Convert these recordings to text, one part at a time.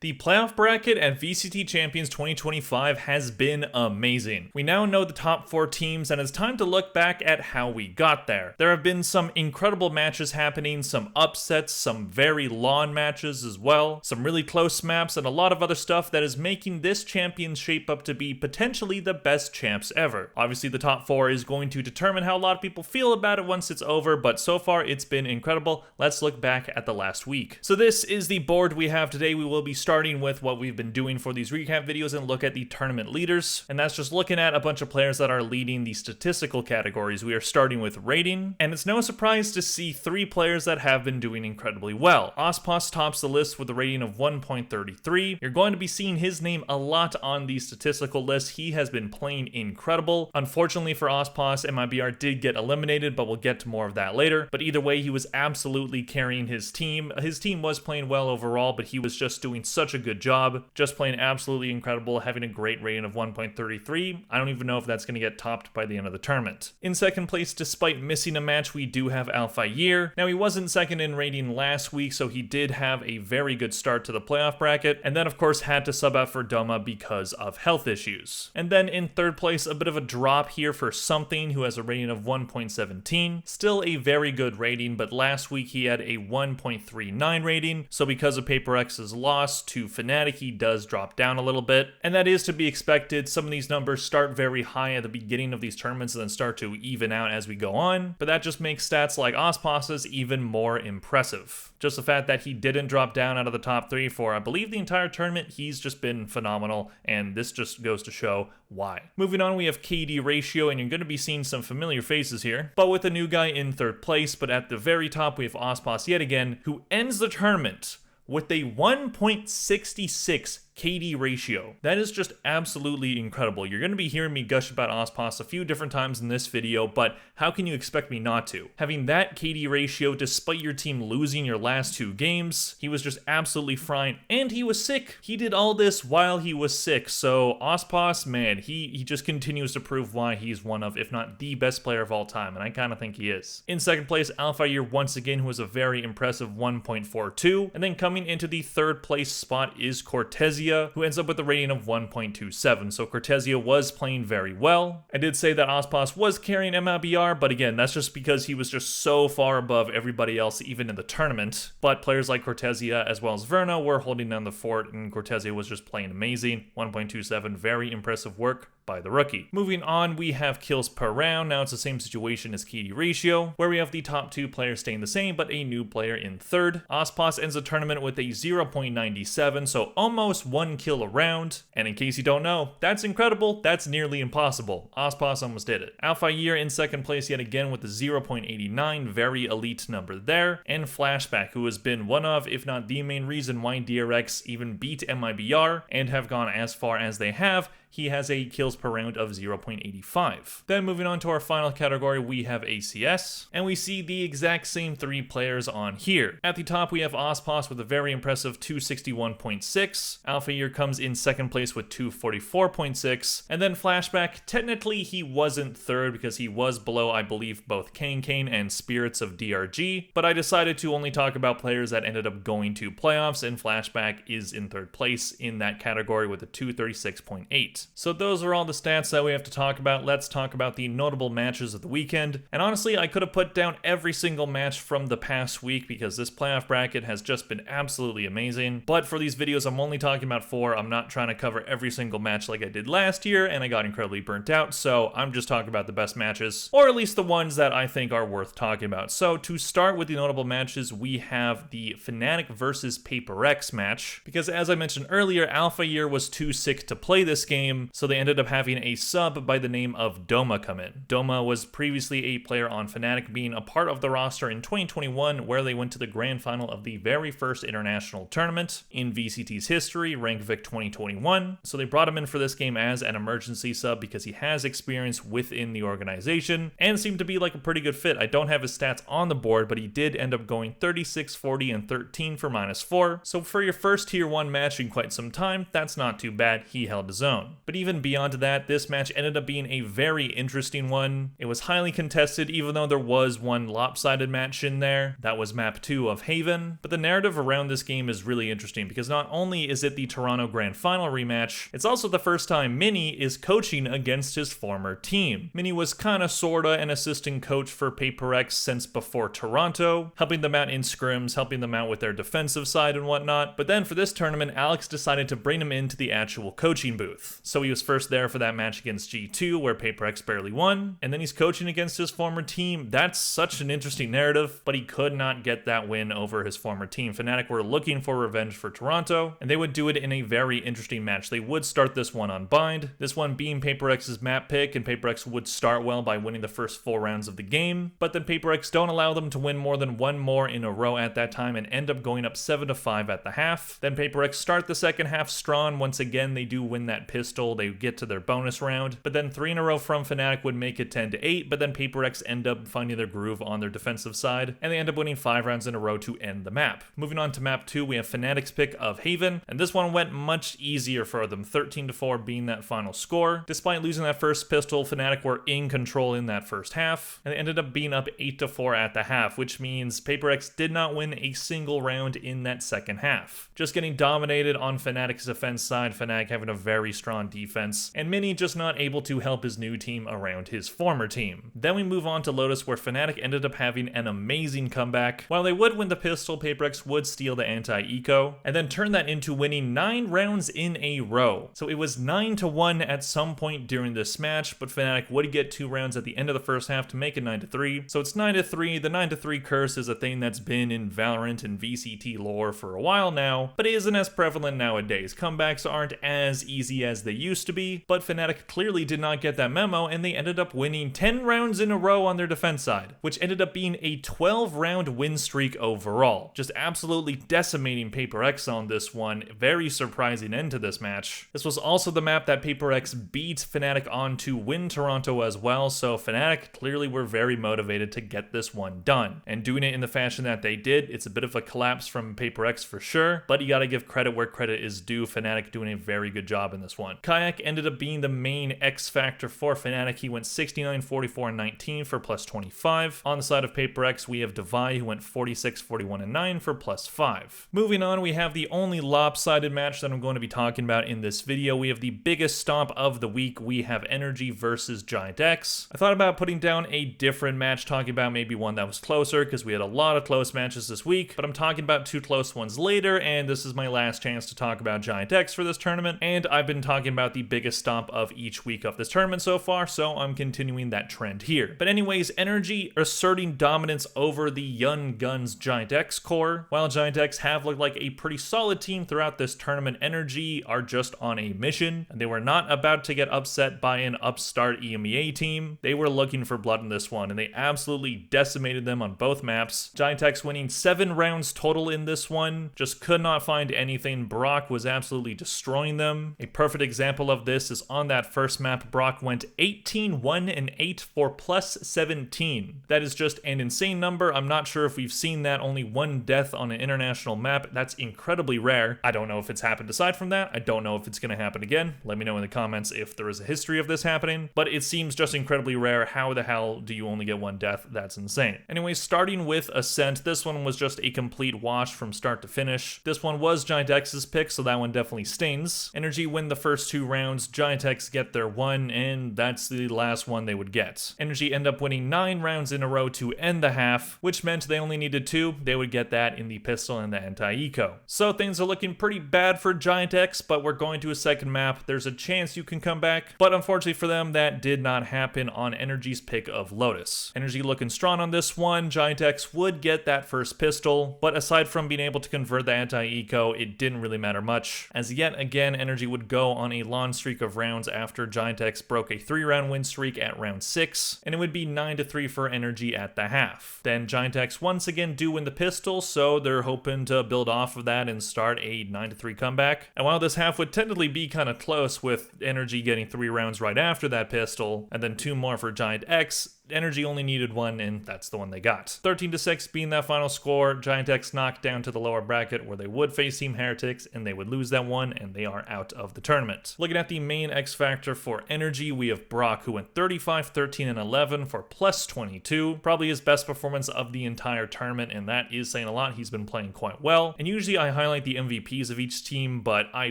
The playoff bracket at VCT Champions 2025 has been amazing. We now know the top 4 teams, and it's time to look back at how we got there. There have been some incredible matches happening, some upsets, some very long matches as well, some really close maps, and a lot of other stuff that is making this champion shape up to be potentially the best champs ever. Obviously, the top 4 is going to determine how a lot of people feel about it once it's over, but so far it's been incredible. Let's look back at the last week. So this is the board we have today. We will be starting with what we've been doing for these recap videos and look at the tournament leaders. And that's just looking at a bunch of players that are leading the statistical categories. We are starting with rating, and it's no surprise to see 3 players that have been doing incredibly well. Ospos tops the list with a rating of 1.33. You're going to be seeing his name a lot on the statistical list. He has been playing incredible. Unfortunately for Ospos, MIBR did get eliminated, but we'll get to more of that later. But either way, he was absolutely carrying his team. His team was playing well overall, but he was just doing such a good job, just playing absolutely incredible, having a great rating of 1.33. I don't even know if that's going to get topped by the end of the tournament. In second place, despite missing a match, we do have thew. Now, he wasn't second in rating last week, so he did have a very good start to the playoff bracket, and then of course had to sub out for Doma because of health issues. And then in third place, a bit of a drop here for Something, who has a rating of 1.17. Still a very good rating, but last week he had a 1.39 rating, so because of Paper X's loss to Fnatic, he does drop down a little bit, and that is to be expected. Some of these numbers start very high at the beginning of these tournaments and then start to even out as we go on, but that just makes stats like Ospos's even more impressive. Just the fact that he didn't drop down out of the top 3 for, I believe, the entire tournament, he's just been phenomenal, and this just goes to show why. Moving on, we have KD ratio, and you're going to be seeing some familiar faces here, but with a new guy in third place. But at the very top, we have Ospos yet again, who ends the tournament with a 1.66 KD ratio. That is just absolutely incredible. You're going to be hearing me gush about Ospos a few different times in this video, but how can you expect me not to? Having that KD ratio despite your team losing your last 2 games, he was just absolutely frying, and he was sick. He did all this while he was sick, so Ospos, man, he just continues to prove why he's one of, if not the best player of all time, and I kind of think he is. In second place, thew once again, who was a very impressive 1.42, and then coming into the third place spot is Cortesia, who ends up with a rating of 1.27. So Cortesia was playing very well. I did say that Ospos was carrying MIBR, but again, that's just because he was just so far above everybody else, even in the tournament. But players like Cortesia as well as Verna were holding down the fort, and Cortesia was just playing amazing. 1.27, very impressive work by the rookie. Moving on, we have kills per round. Now it's the same situation as KD ratio, where we have the top 2 players staying the same, but a new player in third. Ospos ends the tournament with a 0.97, so almost 1 kill a round. And in case you don't know, that's incredible. That's nearly impossible. Ospos almost did it. thew in second place yet again with a 0.89, very elite number there. And Flashback, who has been one of, if not the main reason why DRX even beat MIBR and have gone as far as they have. He has a kills per round of 0.85. Then moving on to our final category, we have ACS, and we see the exact same 3 players on here. At the top, we have Ospos with a very impressive 261.6. thew comes in second place with 244.6, and then Flashback, technically he wasn't third because he was below, I believe, both Kane and Spirits of DRG, but I decided to only talk about players that ended up going to playoffs, and Flashback is in third place in that category with a 236.8. So those are all the stats that we have to talk about. Let's talk about the notable matches of the weekend. And honestly, I could have put down every single match from the past week because this playoff bracket has just been absolutely amazing. But for these videos, I'm only talking about 4. I'm not trying to cover every single match like I did last year, and I got incredibly burnt out. So I'm just talking about the best matches, or at least the ones that I think are worth talking about. So to start with the notable matches, we have the Fnatic versus Paper X match, because as I mentioned earlier, thew was too sick to play this game, so they ended up having a sub by the name of Doma come in. Doma was previously a player on Fnatic, being a part of the roster in 2021, where they went to the grand final of the very first international tournament in VCT's history, Rank Vic 2021. So they brought him in for this game as an emergency sub because he has experience within the organization and seemed to be like a pretty good fit. I don't have his stats on the board, but he did end up going 36, 40, and 13 for -4. So for your first tier 1 match in quite some time, that's not too bad. He held his own. But even beyond that, this match ended up being a very interesting one. It was highly contested, even though there was one lopsided match in there. That was map 2 of Haven. But the narrative around this game is really interesting because not only is it the Toronto Grand Final rematch, it's also the first time Mini is coaching against his former team. Mini was kinda sorta an assistant coach for PaperX since before Toronto, helping them out in scrims, helping them out with their defensive side and whatnot. But then for this tournament, Alex decided to bring him into the actual coaching booth. So he was first there for that match against G2 where PaperX barely won, and then he's coaching against his former team. That's such an interesting narrative, but he could not get that win over his former team. Fnatic were looking for revenge for Toronto, and they would do it in a very interesting match. They would start this one on Bind, this one being PaperX's map pick, and PaperX would start well by winning the first 4 rounds of the game, but then PaperX don't allow them to win more than one more in a row at that time and end up going up 7-5 at the half. Then PaperX start the second half strong. Once again, they do win that pistol, they get to their bonus round, but then 3 in a row from Fnatic would make it 10-8, but then PaperX end up finding their groove on their defensive side, and they end up winning 5 rounds in a row to end the map. Moving on to map 2, we have Fnatic's pick of Haven, and this one went much easier for them, 13-4 being that final score. Despite losing that first pistol, Fnatic were in control in that first half, and they ended up being up 8-4 at the half, which means PaperX did not win a single round in that second half. Just getting dominated on Fnatic's defense side, Fnatic having a very strong defense, and Mini just not able to help his new team around his former team. Then we move on to Lotus, where Fnatic ended up having an amazing comeback. While they would win the pistol, PaperX would steal the anti-eco, and then turn that into winning 9 rounds in a row. So it was 9-1 at some point during this match, but Fnatic would get 2 rounds at the end of the first half to make it 9-3. So it's 9-3. The 9-3 curse is a thing that's been in Valorant and VCT lore for a while now, but it isn't as prevalent nowadays. Comebacks aren't as easy as they used to be, but Fnatic clearly did not get that memo, and they ended up winning 10 rounds in a row on their defense side, which ended up being a 12-round win streak overall. Just absolutely decimating PaperX on this one. Very surprising end to this match. This was also the map that PaperX beat Fnatic on to win Toronto as well, so Fnatic clearly were very motivated to get this one done. And doing it in the fashion that they did, it's a bit of a collapse from PaperX for sure, but you gotta give credit where credit is due. Fnatic doing a very good job in this one. Kayak ended up being the main X factor for Fnatic. He went 69, 44, and 19 for plus 25. On the side of PaperX, we have thew, who went 46, 41, and 9 for plus 5. Moving on, we have the only lopsided match that I'm going to be talking about in this video. We have the biggest stomp of the week. We have Energy versus Giant X. I thought about putting down a different match, talking about maybe one that was closer, because we had a lot of close matches this week, but I'm talking about 2 close ones later, and this is my last chance to talk about Giant X for this tournament, and I've been talking about the biggest stomp of each week of this tournament so far, so I'm continuing that trend here. But anyways, Energy asserting dominance over the Young Guns Giant X core. While Giant X have looked like a pretty solid team throughout this tournament, Energy are just on a mission, and they were not about to get upset by an upstart EMEA team. They were looking for blood in this one, and they absolutely decimated them on both maps. Giant X winning 7 rounds total in this one, just could not find anything. Brock was absolutely destroying them. A perfect example of this is on that first map. Brock went 18, 1, and 8 for plus 17. That is just an insane number. I'm not sure if we've seen that. Only 1 death on an international map. That's incredibly rare. I don't know if it's happened aside from that. I don't know if it's going to happen again. Let me know in the comments if there is a history of this happening, but it seems just incredibly rare. How the hell do you only get 1 death? That's insane. Anyways, starting with Ascent, this one was just a complete wash from start to finish. This one was Giant X's pick, so that one definitely stings. Energy win the first 2 rounds, Giant X get their 1, and that's the last one they would get. Energy end up winning 9 rounds in a row to end the half, which meant they only needed 2. They would get that in the pistol and the anti-eco. So things are looking pretty bad for Giant X, but we're going to a second map. There's a chance you can come back, but unfortunately for them, that did not happen on Energy's pick of Lotus. Energy looking strong on this one. Giant X would get that first pistol, but aside from being able to convert the anti-eco, it didn't really matter much, as yet again Energy would go on a long streak of rounds after Giant X broke a 3-round win streak at round 6, and it would be 9-3 for Energy at the half. Then Giant X once again do win the pistol, so they're hoping to build off of that and start a 9-3 comeback. And while this half would technically be kind of close with Energy getting 3 rounds right after that pistol, and then 2 more for Giant X, Energy only needed one, and that's the one they got. 13-6 being that final score. Giant X knocked down to the lower bracket where they would face Team Heretics, and they would lose that one, and they are out of the tournament. Looking at the main X factor for Energy, we have Brock, who went 35, 13, and 11 for plus 22. Probably his best performance of the entire tournament, and that is saying a lot. He's been playing quite well. And usually I highlight the MVPs of each team, but I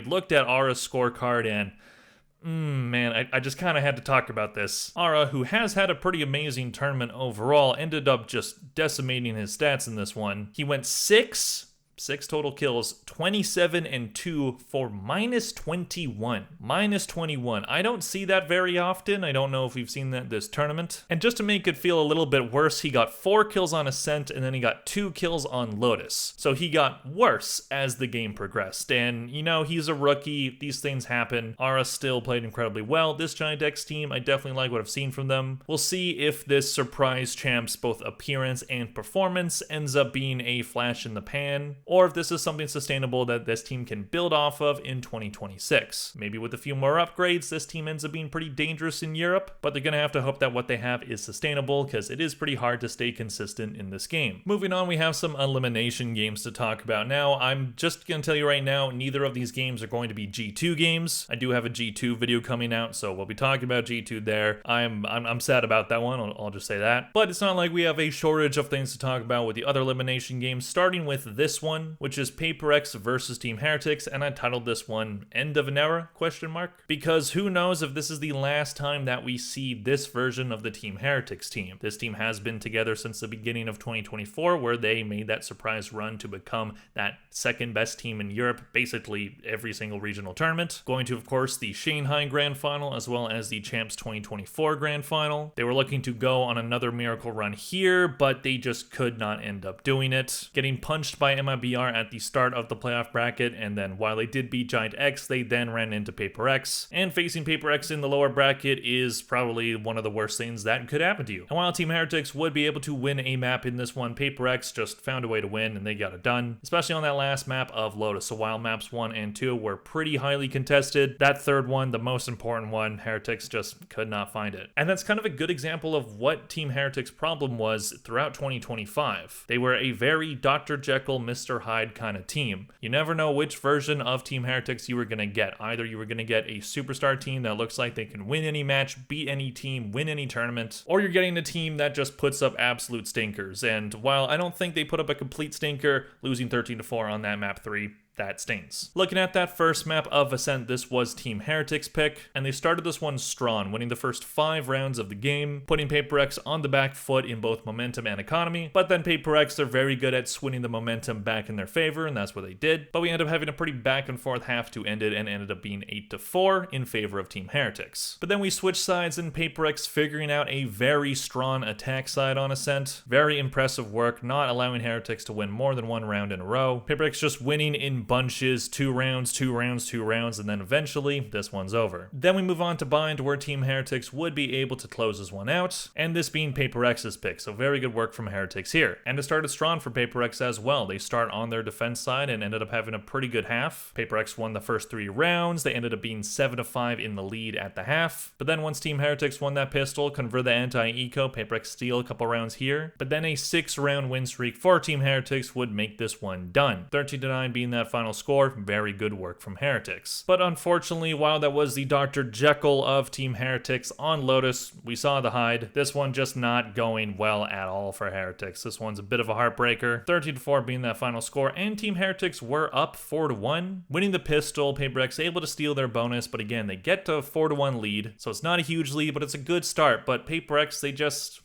looked at Ara's scorecard and man, I just kind of had to talk about this. Ara, who has had a pretty amazing tournament overall, ended up just decimating his stats in this one. He went 6 total kills, 27 and 2 for minus 21. Minus 21. I don't see that very often. I don't know if we've seen that this tournament. And just to make it feel a little bit worse, he got 4 kills on Ascent and then he got 2 kills on Lotus. So he got worse as the game progressed. And you know, he's a rookie. These things happen. Ara still played incredibly well. This Giant X team, I definitely like what I've seen from them. We'll see if this surprise champ's both appearance and performance ends up being a flash in the pan, or if this is something sustainable that this team can build off of in 2026. Maybe with a few more upgrades, this team ends up being pretty dangerous in Europe, but they're going to have to hope that what they have is sustainable because it is pretty hard to stay consistent in this game. Moving on, we have some elimination games to talk about now. I'm just going to tell you right now, neither of these games are going to be G2 games. I do have a G2 video coming out, so we'll be talking about G2 there. I'm sad about that one, I'll just say that. But it's not like we have a shortage of things to talk about with the other elimination games, starting with this one, which is Paper X versus Team Heretics, and I titled this one End of an Era? Because who knows if this is the last time that we see this version of the Team Heretics team. This team has been together since the beginning of 2024, where they made that surprise run to become that second best team in Europe, basically every single regional tournament. Going to, of course, the Shanghai Grand Final, as well as the Champs 2024 Grand Final. They were looking to go on another miracle run here, but they just could not end up doing it. Getting punched by MIBR at the start of the playoff bracket, and then while they did beat Giant X, they then ran into Paper X, and facing Paper X in the lower bracket is probably one of the worst things that could happen to you. And while Team Heretics would be able to win a map in this one, Paper X just found a way to win, and they got it done, especially on that last map of Lotus. So while maps 1 and 2 were pretty highly contested, that third one, the most important one, Heretics just could not find it. And that's kind of a good example of what Team Heretics' problem was throughout 2025. They were a very Dr. Jekyll, Mr. Hyde kind of team. You never know which version of Team Heretics you were going to get. Either you were going to get a superstar team that looks like they can win any match, beat any team, win any tournament, or you're getting a team that just puts up absolute stinkers. And while I don't think they put up a complete stinker, losing 13-4 on that map 3, that stings. Looking at that first map of Ascent, this was Team Heretics' pick, and they started this one strong, winning the first 5 rounds of the game, putting Paper X on the back foot in both momentum and economy. But then Paper X, they're very good at swinging the momentum back in their favor, and that's what they did. But we ended up having a pretty back and forth half to end it, and ended up being 8-4 in favor of Team Heretics. But then we switched sides, and Paper X figuring out a very strong attack side on Ascent. Very impressive work, not allowing Heretics to win more than 1 round in a row. Paper X just winning in bunches, 2 rounds, 2 rounds, 2 rounds, and then eventually this one's over. Then we move on to Bind, where Team Heretics would be able to close this one out, and this being Paper X's pick, so very good work from Heretics here. And it started strong for Paper X as well. They start on their defense side and ended up having a pretty good half. Paper X won the first 3 rounds. They ended up being 7-5 in the lead at the half. But then once Team Heretics won that pistol, convert the anti-eco, Paper X steal a couple rounds here. But then a 6-round win streak for Team Heretics would make this one done. 13-9 being that final score. Very good work from Heretics. But unfortunately, while that was the Dr. Jekyll of Team Heretics on Lotus, we saw the Hyde. This one just not going well at all for Heretics. This one's a bit of a heartbreaker. 13-4 being that final score, and Team Heretics were up 4-1. Winning the pistol, Paper X able to steal their bonus, but again, they get to a 4-1 lead, so it's not a huge lead, but it's a good start. But Paper X, they just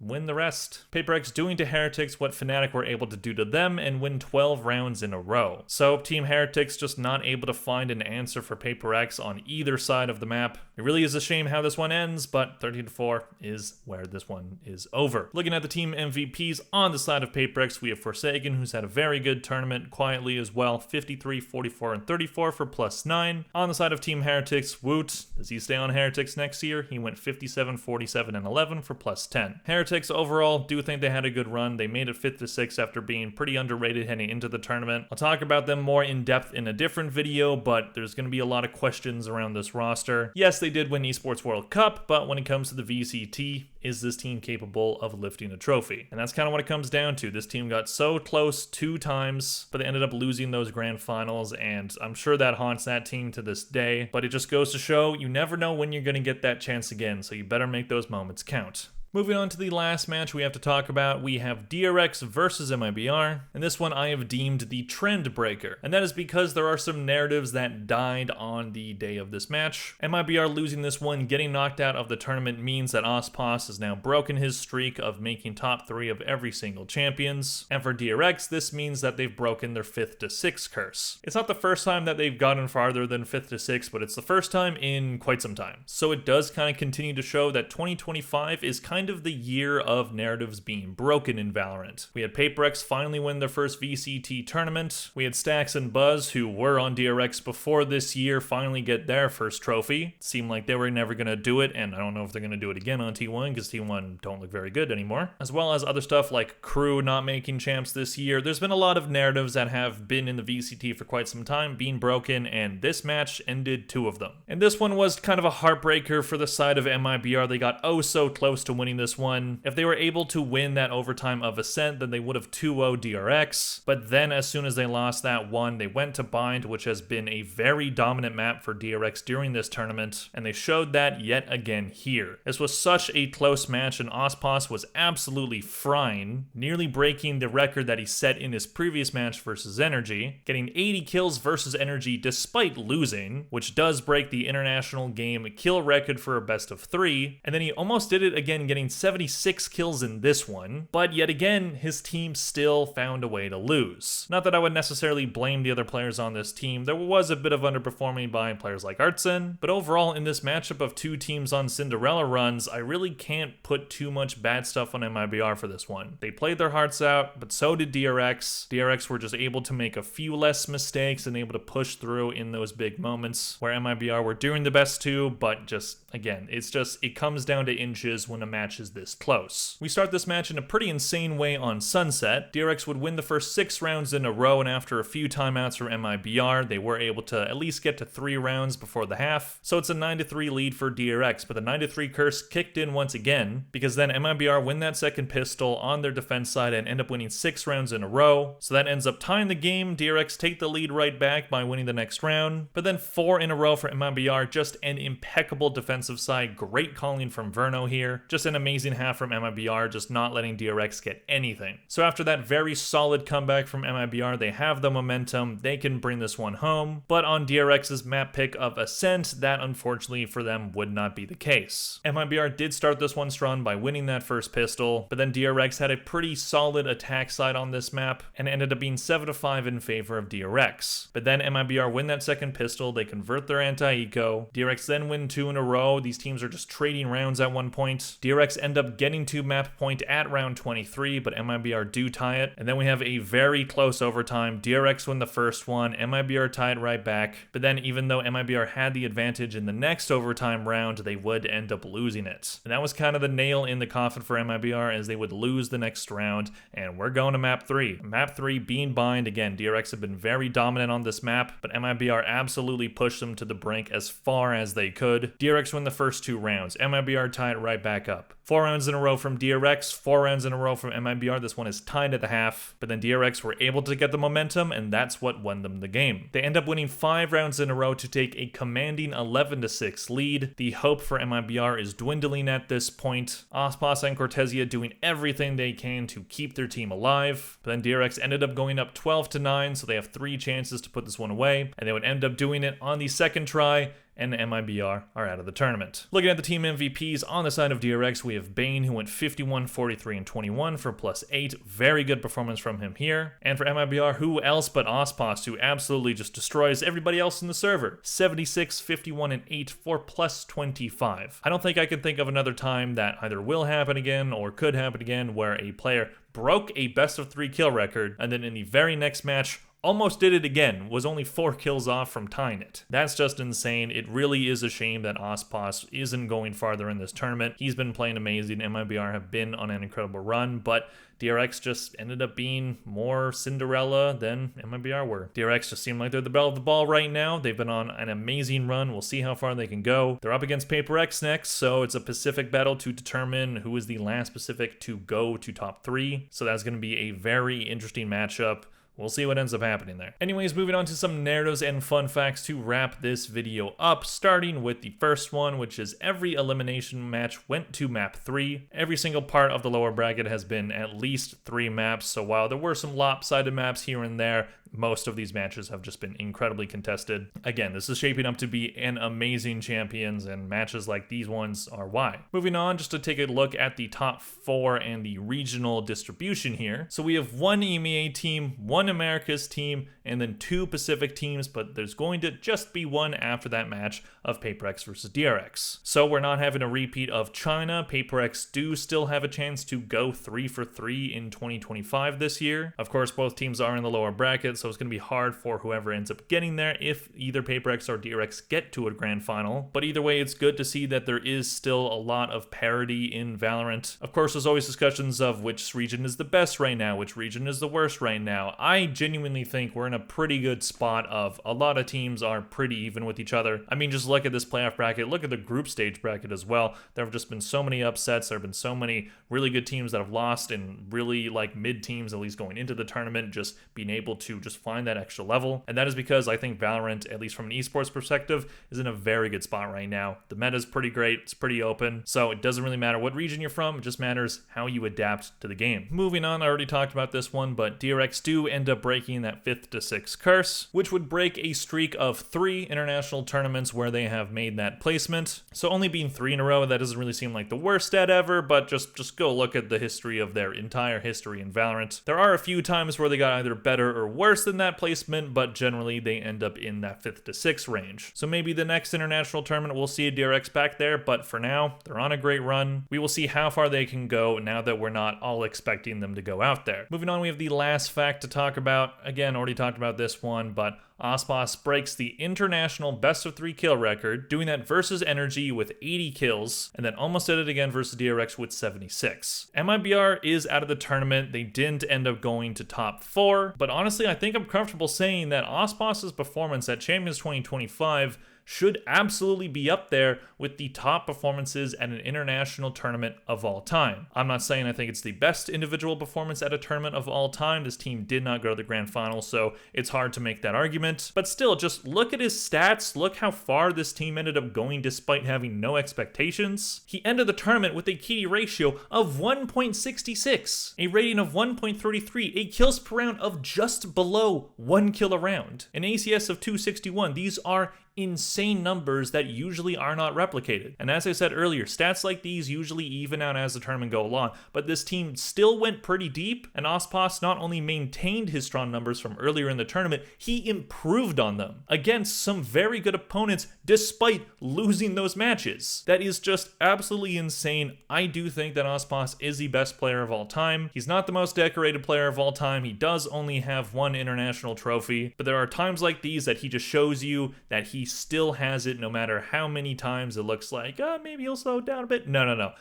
win the rest. Paper X doing to Heretics what Fnatic were able to do to them and win 12 rounds in a row. So Team Heretics just not able to find an answer for Paper X on either side of the map. It really is a shame how this one ends, but 13-4 is where this one is over. Looking at the team MVPs on the side of Paper X, we have Forsaken, who's had a very good tournament quietly as well. 53, 44, and 34 for +9. On the side of Team Heretics, Woot, does he stay on Heretics next year? He went 57, 47, and 11 for +10. Heretics overall, do think they had a good run. They made it 5th to 6th after being pretty underrated heading into the tournament. I'll talk about them more in depth in a different video, but there's going to be a lot of questions around this roster. Yes, they did win Esports World Cup, but when it comes to the VCT, is this team capable of lifting a trophy? And that's kind of what it comes down to. This team got so close 2 times, but they ended up losing those grand finals, and I'm sure that haunts that team to this day. But it just goes to show you never know when you're going to get that chance again, so you better make those moments count. Moving on to the last match we have to talk about, we have DRX versus MIBR, and this one I have deemed the trend breaker, and that is because there are some narratives that died on the day of this match. MIBR losing this one, getting knocked out of the tournament, means that Ospas has now broken his streak of making top 3 of every single champions, and for DRX, this means that they've broken their 5th to 6th curse. It's not the first time that they've gotten farther than 5th to 6th, but it's the first time in quite some time. So it does kind of continue to show that 2025 is kind of the year of narratives being broken in Valorant. We had PaperX finally win their first VCT tournament. We had Stax and Buzz, who were on DRX before this year, finally get their first trophy. It seemed like they were never going to do it, and I don't know if they're going to do it again on T1 because T1 don't look very good anymore. As well as other stuff like Crew not making champs this year. There's been a lot of narratives that have been in the VCT for quite some time being broken, and this match ended 2 of them. And this one was kind of a heartbreaker for the side of MIBR. They got oh so close to winning this one. If they were able to win that overtime of Ascent, then they would have 2-0'd DRX. But then as soon as they lost that one, they went to Bind, which has been a very dominant map for DRX during this tournament, and they showed that yet again here. This was such a close match, and Ospas was absolutely frying, nearly breaking the record that he set in his previous match versus Energy, getting 80 kills versus Energy despite losing, which does break the international game kill record for a best of 3, and then he almost did it again, getting 76 kills in this one, but yet again, his team still found a way to lose. Not that I would necessarily blame the other players on this team. There was a bit of underperforming by players like Artson, but overall in this matchup of 2 teams on Cinderella runs, I really can't put too much bad stuff on MIBR for this one. They played their hearts out, but so did DRX. DRX were just able to make a few less mistakes and able to push through in those big moments where MIBR were doing the best too, but just, again, it comes down to inches when a match is this close. We start this match in a pretty insane way on Sunset. DRX would win the first 6 rounds in a row, and after a few timeouts from MIBR, they were able to at least get to 3 rounds before the half. So it's a 9-3 lead for DRX, but the 9-3 curse kicked in once again, because then MIBR win that second pistol on their defense side and end up winning 6 rounds in a row. So that ends up tying the game. DRX take the lead right back by winning the next round, but then 4 in a row for MIBR, just an impeccable defensive side. Great calling from Verno here. Just an amazing half from MIBR, just not letting DRX get anything. So after that very solid comeback from MIBR, they have the momentum, they can bring this one home, but on DRX's map pick of Ascent, that unfortunately for them would not be the case. MIBR did start this one strong by winning that first pistol, but then DRX had a pretty solid attack side on this map and ended up being 7-5 in favor of DRX. But then MIBR win that second pistol, they convert their anti-eco, DRX then win 2 in a row. These teams are just trading rounds at one point. DRX end up getting to map point at round 23, but MIBR do tie it. And then we have a very close overtime. DRX win the first one, MIBR tie it right back. But then even though MIBR had the advantage in the next overtime round, they would end up losing it. And that was kind of the nail in the coffin for MIBR, as they would lose the next round. And we're going to map 3. Map 3 being Bind. Again, DRX have been very dominant on this map, but MIBR absolutely pushed them to the brink as far as they could. DRX win the first 2 rounds. MIBR tie it right back up. 4 rounds in a row from DRX, 4 rounds in a row from MIBR. This one is tied at the half, but then DRX were able to get the momentum, and that's what won them the game. They end up winning 5 rounds in a row to take a commanding 11-6 lead. The hope for MIBR is dwindling at this point. Ospas and Cortesia doing everything they can to keep their team alive, but then DRX ended up going up 12-9, so they have 3 chances to put this one away, and they would end up doing it on the second try, and MIBR are out of the tournament. Looking at the team MVPs on the side of DRX, we have Bane, who went 51, 43, and 21 for +8. Very good performance from him here. And for MIBR, who else but Ospas, who absolutely just destroys everybody else in the server. 76, 51, and 8 for +25. I don't think I can think of another time that either will happen again or could happen again where a player broke a best of 3 kill record, and then in the very next match almost did it again, was only 4 kills off from tying it. That's just insane. It really is a shame that Ospas isn't going farther in this tournament. He's been playing amazing. MIBR have been on an incredible run, but DRX just ended up being more Cinderella than MIBR were. DRX just seem like they're the belle of the ball right now. They've been on an amazing run. We'll see how far they can go. They're up against Paper X next, so it's a Pacific battle to determine who is the last Pacific to go to top 3. So that's going to be a very interesting matchup. We'll see what ends up happening there. Anyways, moving on to some narratives and fun facts to wrap this video up, starting with the first one, which is every elimination match went to map 3. Every single part of the lower bracket has been at least 3 maps, so while there were some lopsided maps here and there, most of these matches have just been incredibly contested. Again, this is shaping up to be an amazing Champions, and matches like these ones are why. Moving on, just to take a look at the top 4 and the regional distribution here. So we have 1 EMEA team, 1 Americas team, and then 2 Pacific teams, but there's going to just be 1 after that match of PaperX versus DRX. So we're not having a repeat of China. PaperX do still have a chance to go 3 for 3 in 2025 this year. Of course, both teams are in the lower bracket, so it's going to be hard for whoever ends up getting there if either PaperX or DRX get to a grand final. But either way, it's good to see that there is still a lot of parity in Valorant. Of course, there's always discussions of which region is the best right now, which region is the worst right now. I genuinely think we're in a pretty good spot of a lot of teams are pretty even with each other. I mean, just look at this playoff bracket, look at the group stage bracket as well. There have just been so many upsets. There have been so many really good teams that have lost, and really like mid teams, at least going into the tournament, just being able to just find that extra level. And that is because I think Valorant, at least from an esports perspective, is in a very good spot right now. The meta is pretty great, it's pretty open, so it doesn't really matter what region you're from, it just matters how you adapt to the game. Moving on, I already talked about this one, but DRX do end up breaking that 5th to 6th curse, which would break a streak of 3 international tournaments where they have made that placement. So only being 3 in a row, that doesn't really seem like the worst stat ever, but just go look at the history of their entire history in Valorant. There are a few times where they got either better or worse than that placement, but generally they end up in that 5th to 6th range. So maybe the next international tournament we'll see a DRX back there, but for now, they're on a great run. We will see how far they can go now that we're not all expecting them to go out there. Moving on, we have the last fact to talk about. Again, already talked about this one, but Ospas breaks the international best of 3 kill record, doing that versus Energy with 80 kills, and then almost did it again versus DRX with 76. MIBR is out of the tournament. They didn't end up going to top 4, but honestly, I think I'm comfortable saying that Ospas's performance at Champions 2025 should absolutely be up there with the top performances at an international tournament of all time. I'm not saying I think it's the best individual performance at a tournament of all time. This team did not go to the grand final, so it's hard to make that argument. But still, just look at his stats. Look how far this team ended up going despite having no expectations. He ended the tournament with a KD ratio of 1.66, a rating of 1.33, a kills per round of just below 1 kill a round, an ACS of 261. These are insane numbers that usually are not replicated. And as I said earlier, stats like these usually even out as the tournament go along, but this team still went pretty deep, and Ospas not only maintained his strong numbers from earlier in the tournament, he improved on them against some very good opponents despite losing those matches. That is just absolutely insane. I do think that Ospas is the best player of all time. He's not the most decorated player of all time. He does only have 1 international trophy, but there are times like these that he just shows you that he still has it no matter how many times it looks like, maybe he'll slow down a bit. No.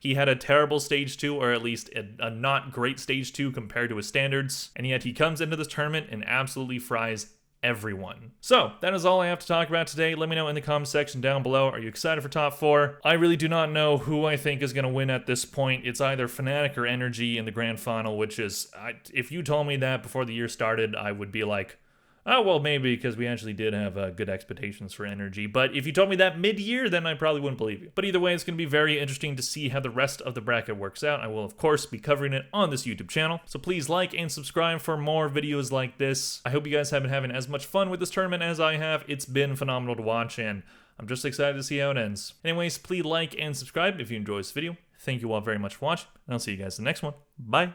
He had a terrible stage 2, or at least a not great stage 2 compared to his standards, and yet he comes into this tournament and absolutely fries everyone. So that is all I have to talk about today. Let me know in the comment section down below. Are you excited for top 4? I really do not know who I think is going to win at this point. It's either Fnatic or Energy in the grand final, which is, if you told me that before the year started, I would be like, oh, well, maybe, because we actually did have good expectations for Energy. But if you told me that mid-year, then I probably wouldn't believe you. But either way, it's going to be very interesting to see how the rest of the bracket works out. I will, of course, be covering it on this YouTube channel. So please like and subscribe for more videos like this. I hope you guys have been having as much fun with this tournament as I have. It's been phenomenal to watch, and I'm just excited to see how it ends. Anyways, please like and subscribe if you enjoyed this video. Thank you all very much for watching, and I'll see you guys in the next one. Bye.